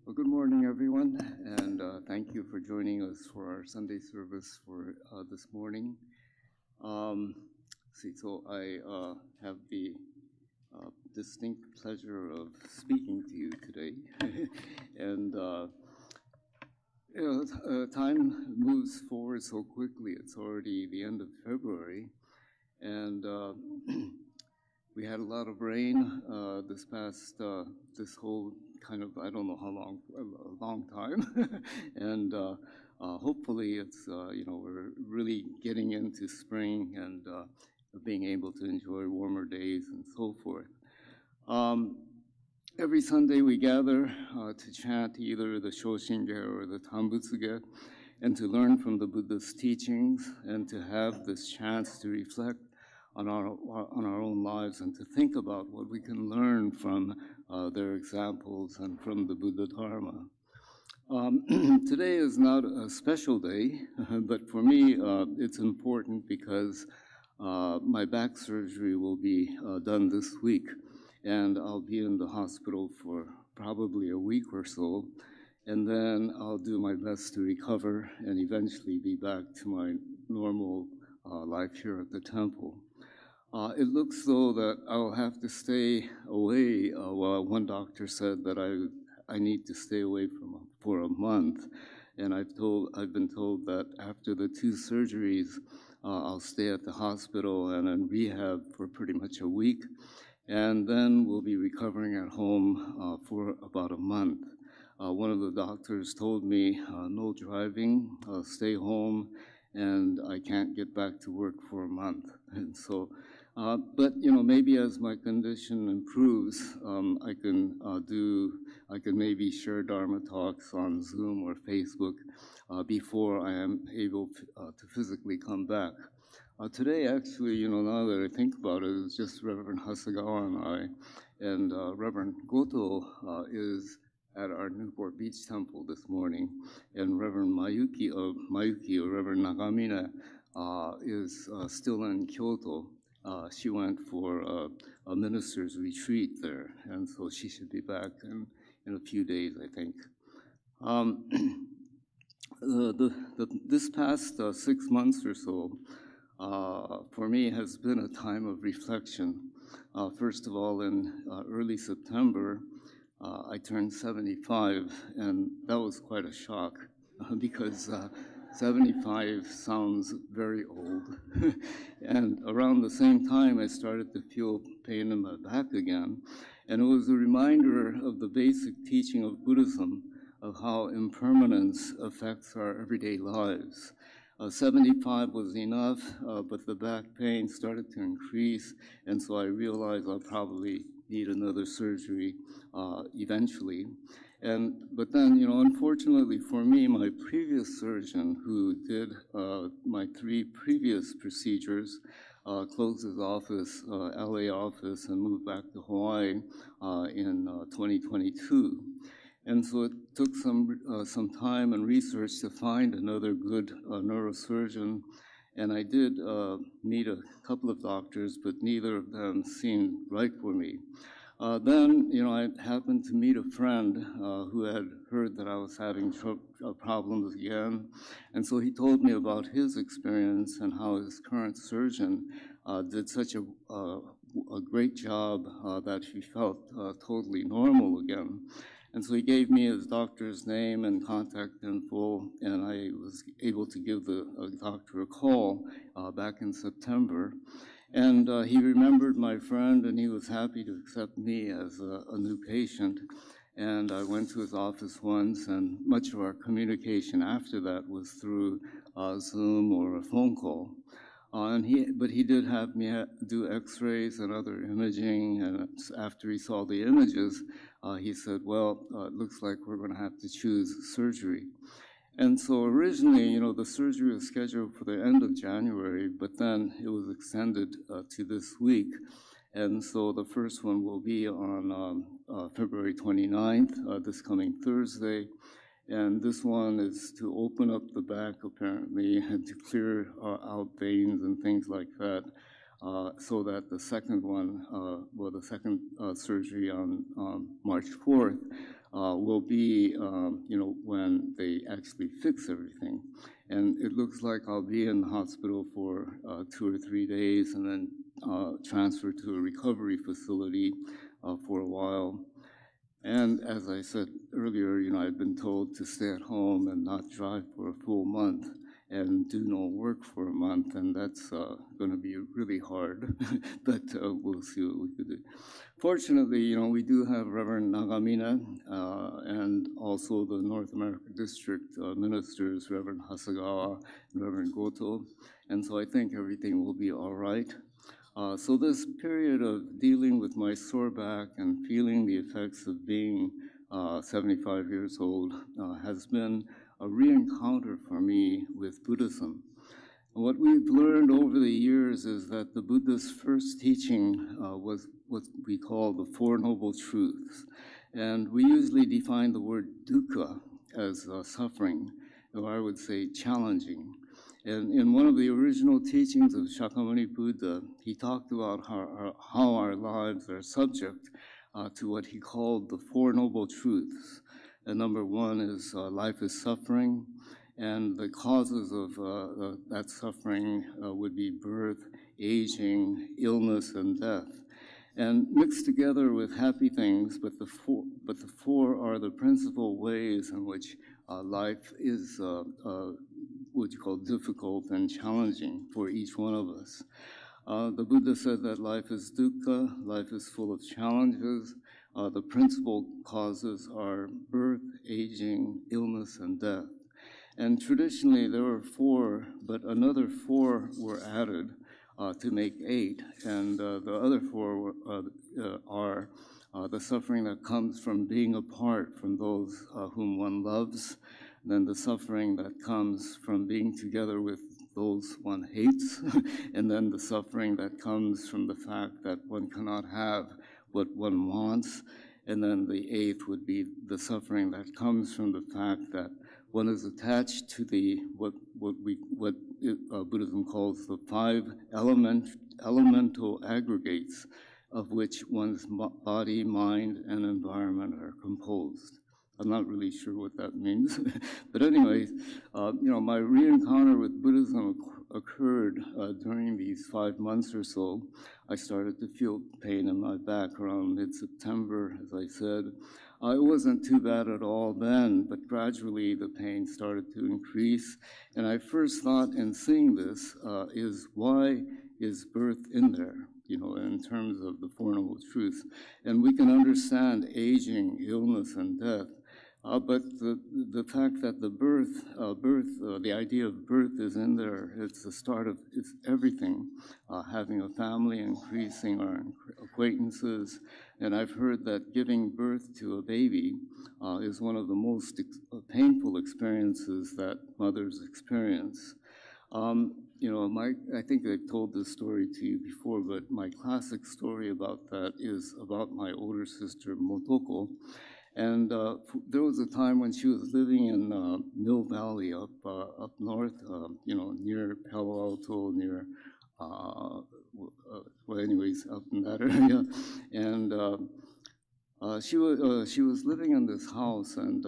Well, good morning, everyone, and thank you for joining us for our Sunday service for this morning. So I have the distinct pleasure of speaking to you today, and time moves forward so quickly. It's already the end of February, and we had a lot of rain this whole kind of, I don't know how long, a long time. And hopefully it's, we're really getting into spring and being able to enjoy warmer days and so forth. Every Sunday we gather to chant either the Shoshinge or the Tambutsuge and to learn from the Buddha's teachings and to have this chance to reflect on our own lives and to think about what we can learn from their examples and from the Buddha Dharma. Today is not a special day, but for me it's important because my back surgery will be done this week, and I'll be in the hospital for probably a week or so, and then I'll do my best to recover and eventually be back to my normal life here at the temple. It looks though that I'll have to stay away. One doctor said that I need to stay away for a month, and I've been told that after the 2 surgeries, I'll stay at the hospital and in rehab for pretty much a week, and then we'll be recovering at home for about a month. One of the doctors told me, no driving, stay home, and I can't get back to work for a month. And so, but maybe as my condition improves, I can maybe share Dharma talks on Zoom or Facebook before I am able to physically come back. Today, actually, now that I think about it, it's just Reverend Hasegawa and I, and Reverend Goto is at our Newport Beach Temple this morning, and Reverend Mayuki or Reverend Nagamine is still in Kyoto. She went for a minister's retreat there, and so she should be back in a few days, I think. This past 6 months or so, for me, has been a time of reflection. First of all, in early September, I turned 75, and that was quite a shock because 75 sounds very old. And around the same time, I started to feel pain in my back again. And it was a reminder of the basic teaching of Buddhism of how impermanence affects our everyday lives. 75 was enough, but the back pain started to increase, and so I realized I'll probably need another surgery eventually. But then, unfortunately for me, my previous surgeon who did my 3 previous procedures closed his office, LA office, and moved back to Hawaii in 2022. And so it took some time and research to find another good neurosurgeon. And I did meet a couple of doctors, but neither of them seemed right for me. Then, I happened to meet a friend who had heard that I was having problems again. And so he told me about his experience and how his current surgeon did such a great job that he felt totally normal again. And so he gave me his doctor's name and contact info, and I was able to give the doctor a call back in September. And he remembered my friend, and he was happy to accept me as a new patient. And I went to his office once, and much of our communication after that was through Zoom or a phone call. But he did have me do x-rays and other imaging, and after he saw the images, he said, well, it looks like we're going to have to choose surgery. And so originally, the surgery was scheduled for the end of January, but then it was extended to this week. And so the first one will be on February 29th, this coming Thursday. And this one is to open up the back, apparently, and to clear out veins and things like that, so that the second one, the second surgery on March 4th, will be, when they actually fix everything. And it looks like I'll be in the hospital for 2 or 3 days and then transferred to a recovery facility for a while. And as I said earlier, I've been told to stay at home and not drive for a full month and do no work for a month, and that's going to be really hard, but we'll see what we can do. Fortunately, we do have Reverend Nagamine and also the North America District ministers, Reverend Hasegawa and Reverend Goto, and so I think everything will be all right. So this period of dealing with my sore back and feeling the effects of being 75 years old has been a re-encounter for me with Buddhism. And what we've learned over the years is that the Buddha's first teaching was what we call the Four Noble Truths. And we usually define the word duhkha as suffering, or I would say challenging. And in one of the original teachings of Shakyamuni Buddha, he talked about how our lives are subject to what he called the Four Noble Truths. And number one is life is suffering, and the causes of that suffering would be birth, aging, illness, and death. And mixed together with happy things, but the four are the principal ways in which life is what you call difficult and challenging for each one of us. The Buddha said that life is dukkha, life is full of challenges. The principal causes are birth, aging, illness, and death. And traditionally there were 4, but another 4 were added to make 8. And the other 4 are the suffering that comes from being apart from those whom one loves, then the suffering that comes from being together with those one hates, and then the suffering that comes from the fact that one cannot have what one wants, and then the 8th would be the suffering that comes from the fact that one is attached to the what Buddhism calls the 5 elemental aggregates of which one's body, mind, and environment are composed. I'm not really sure what that means. But anyways, my re-encounter with Buddhism occurred during these 5 months or so. I started to feel pain in my back around mid-September, as I said. It wasn't too bad at all then, but gradually the pain started to increase. And I first thought in seeing this is why is birth in there? In terms of the Four Noble Truths. And we can understand aging, illness, and death. But the fact that the idea of birth is in there, it's the start of it's everything. Having a family, increasing our acquaintances. And I've heard that giving birth to a baby is one of the most painful experiences that mothers experience. I think I've told this story to you before, but my classic story about that is about my older sister, Motoko. And there was a time when she was living in Mill Valley up north, near Palo Alto, near, anyways, up in that area. And she was living in this house, and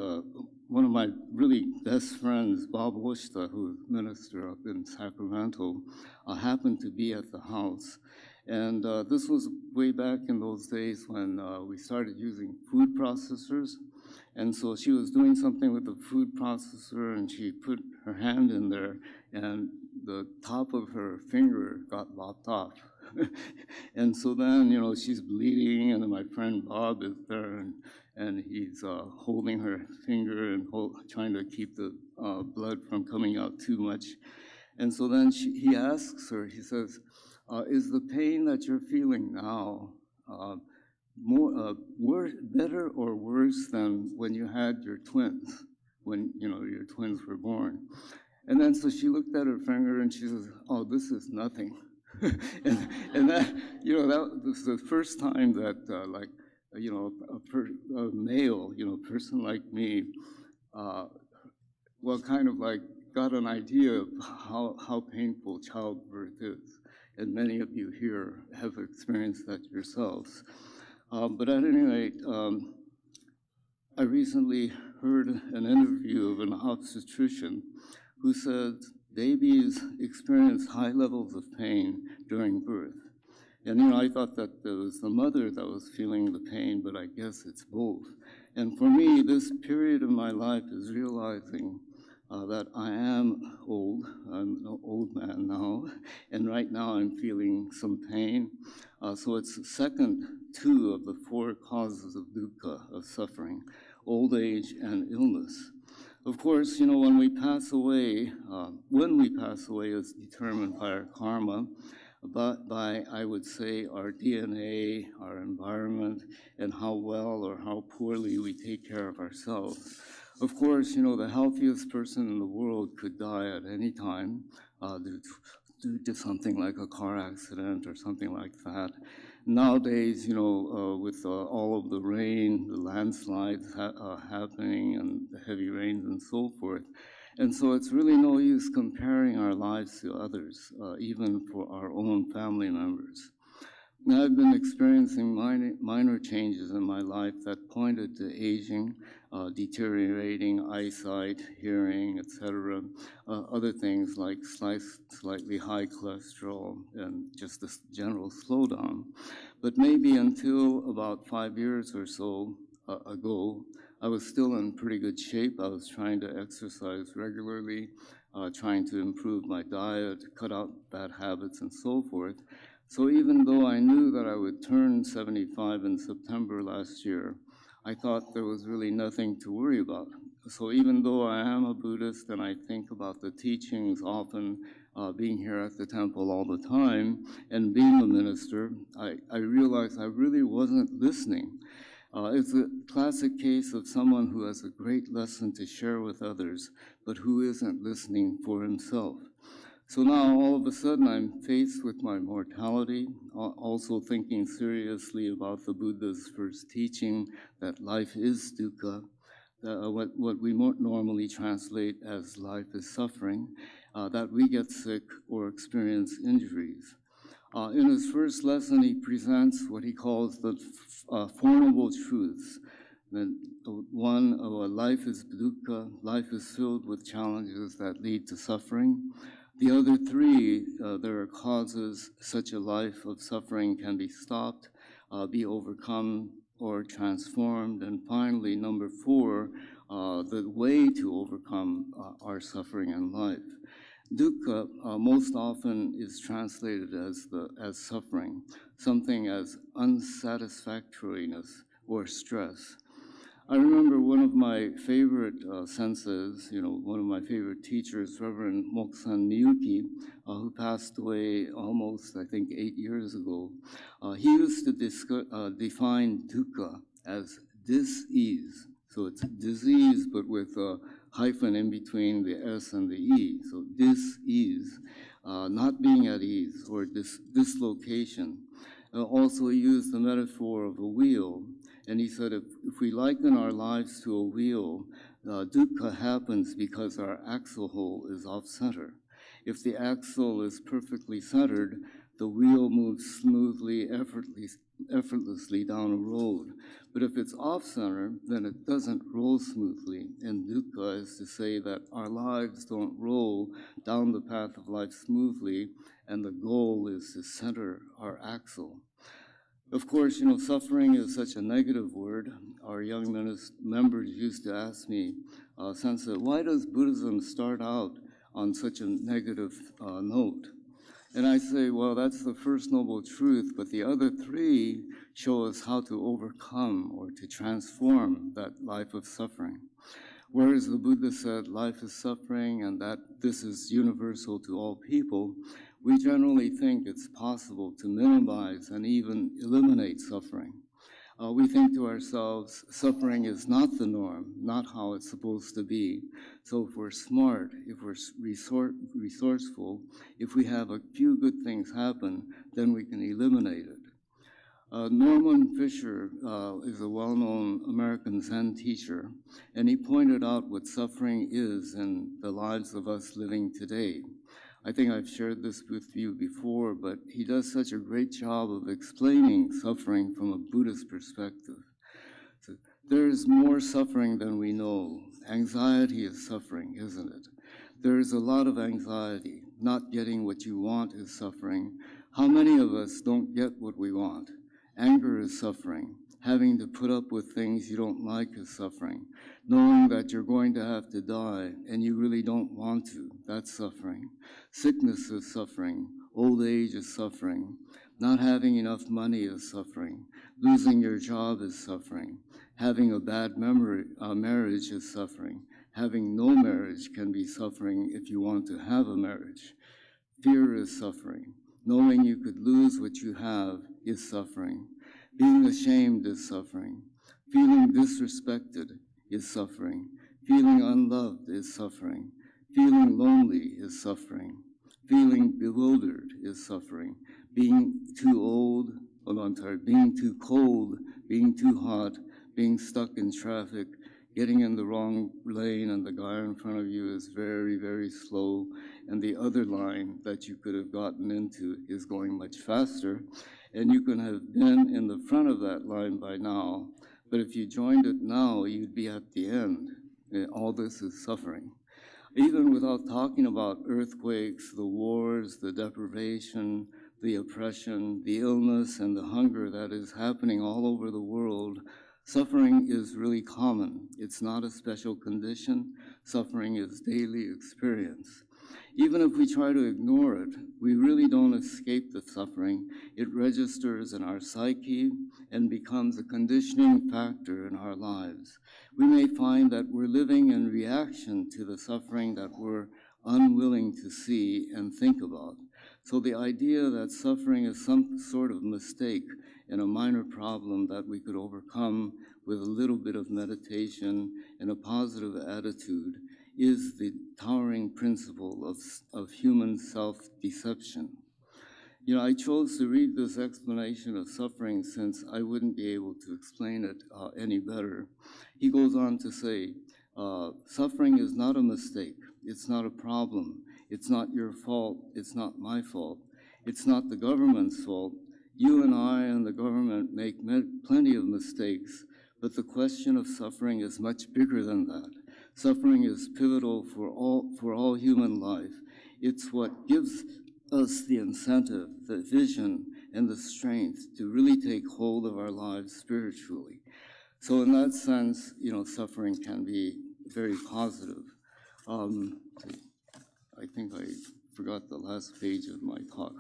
one of my really best friends, Bob Oshta, who's a minister up in Sacramento, happened to be at the house. And this was way back in those days when we started using food processors. And so she was doing something with the food processor, and she put her hand in there, and the top of her finger got lopped off. And so then, she's bleeding, and then my friend Bob is there, and he's holding her finger and trying to keep the blood from coming out too much. And so then he asks her, he says, is the pain that you're feeling now better or worse than when you had your twins, when your twins were born? And then so she looked at her finger and she says, "Oh, this is nothing." and that that was the first time that a male person like me kind of like got an idea of how painful childbirth is. And many of you here have experienced that yourselves. But at any rate, I recently heard an interview of an obstetrician who said babies experience high levels of pain during birth. And I thought that it was the mother that was feeling the pain, but I guess it's both. And for me, this period of my life is realizing that I am old. I'm an old man now, and right now I'm feeling some pain. So it's the second two of the four causes of dukkha, of suffering: old age and illness. Of course, when we pass away is determined by our karma, but by, I would say, our DNA, our environment, and how well or how poorly we take care of ourselves. Of course, the healthiest person in the world could die at any time due to something like a car accident or something like that. Nowadays, with all of the rain, the landslides happening, and the heavy rains and so forth. And so it's really no use comparing our lives to others, even for our own family members. Now, I've been experiencing minor changes in my life that pointed to aging, deteriorating eyesight, hearing, etc. Other things like slightly high cholesterol and just a general slowdown. But maybe until about 5 years or so ago, I was still in pretty good shape. I was trying to exercise regularly, trying to improve my diet, cut out bad habits, and so forth. So even though I knew that I would turn 75 in September last year, I thought there was really nothing to worry about. So even though I am a Buddhist and I think about the teachings often, being here at the temple all the time, and being a minister, I realized I really wasn't listening. It's a classic case of someone who has a great lesson to share with others, but who isn't listening for himself. So now all of a sudden I'm faced with my mortality, also thinking seriously about the Buddha's first teaching that life is dukkha, what we normally translate as life is suffering, that we get sick or experience injuries. In his first lesson, he presents what he calls the Four Noble Truths. One, life is dukkha, life is filled with challenges that lead to suffering. The other three, there are causes such a life of suffering can be stopped, be overcome, or transformed. And finally, number four, the way to overcome our suffering in life. Dukkha most often is translated as suffering, something as unsatisfactoriness or stress. I remember one of my favorite senses, one of my favorite teachers, Reverend Moksan Miyuki, who passed away almost, I think, 8 years ago. He used to define dukkha as dis-ease. So it's disease, but with a hyphen in between the S and the E. So dis-ease, not being at ease, or dislocation. Also he used the metaphor of a wheel. And he said, if we liken our lives to a wheel, dukkha happens because our axle hole is off-center. If the axle is perfectly centered, the wheel moves smoothly, effortlessly down a road. But if it's off-center, then it doesn't roll smoothly. And dukkha is to say that our lives don't roll down the path of life smoothly, and the goal is to center our axle. Of course, suffering is such a negative word. Our young members used to ask me, Sensei, why does Buddhism start out on such a negative note? And I say, well, that's the first noble truth, but the other three show us how to overcome or to transform that life of suffering. Whereas the Buddha said life is suffering and that this is universal to all people, we generally think it's possible to minimize and even eliminate suffering. We think to ourselves, suffering is not the norm, not how it's supposed to be. So if we're smart, if we're resourceful, if we have a few good things happen, then we can eliminate it. Norman Fisher is a well-known American Zen teacher, and he pointed out what suffering is in the lives of us living today. I think I've shared this with you before, but he does such a great job of explaining suffering from a Buddhist perspective. So There's more suffering than we know. Anxiety is suffering, isn't it? There's a lot of anxiety. Not getting what you want is suffering. How many of us don't get what we want? Anger is suffering. Having to put up with things you don't like is suffering. Knowing that you're going to have to die and you really don't want to, that's suffering. Sickness is suffering. Old age is suffering. Not having enough money is suffering. Losing your job is suffering. Having a bad marriage is suffering. Having no marriage can be suffering if you want to have a marriage. Fear is suffering. Knowing you could lose what you have is suffering. Being ashamed is suffering. Feeling disrespected is suffering. Feeling unloved is suffering. Feeling lonely is suffering. Feeling bewildered is suffering. Being too old, being too cold, being too hot, being stuck in traffic, getting in the wrong lane and the guy in front of you is very, very slow, and the other line that you could have gotten into is going much faster, and you can have been in the front of that line by now, but if you joined it now, you'd be at the end. All this is suffering. Even without talking about earthquakes, the wars, the deprivation, the oppression, the illness, and the hunger that is happening all over the world, suffering is really common. It's not a special condition. Suffering is daily experience. Even if we try to ignore it, we really don't escape the suffering. It registers in our psyche and becomes a conditioning factor in our lives. We may find that we're living in reaction to the suffering that we're unwilling to see and think about. So the idea that suffering is some sort of mistake and a minor problem that we could overcome with a little bit of meditation and a positive attitude is the towering principle of human self-deception. You know, I chose to read this explanation of suffering since I wouldn't be able to explain it any better. He goes on to say, suffering is not a mistake. It's not a problem. It's not your fault. It's not my fault. It's not the government's fault. You and I and the government make plenty of mistakes, but the question of suffering is much bigger than that. Suffering is pivotal for all human life. It's what gives us the incentive, the vision, and the strength to really take hold of our lives spiritually. So in that sense, you know, suffering can be very positive. I think I forgot the last page of my talk.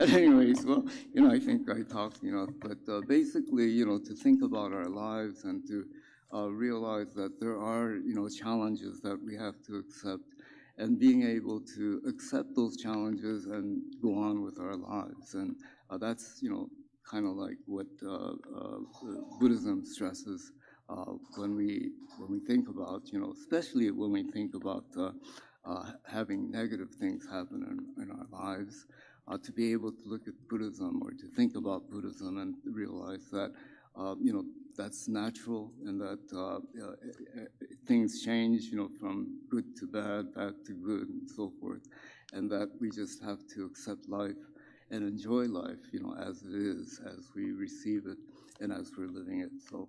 Anyways, well, you know, I think I talked enough, but basically, you know, to think about our lives and to realize that there are, you know, challenges that we have to accept, and being able to accept those challenges and go on with our lives. And that's, you know, kind of like what Buddhism stresses when we think about, you know, especially when we think about having negative things happen in our lives, to be able to look at Buddhism or to think about Buddhism and realize that, you know, that's natural and that things change, you know, from good to bad, bad to good, and so forth, and that we just have to accept life and enjoy life, you know, as it is, as we receive it and as we're living it. So,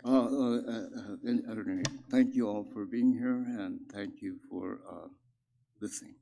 I don't know. Thank you all for being here, and thank you for listening.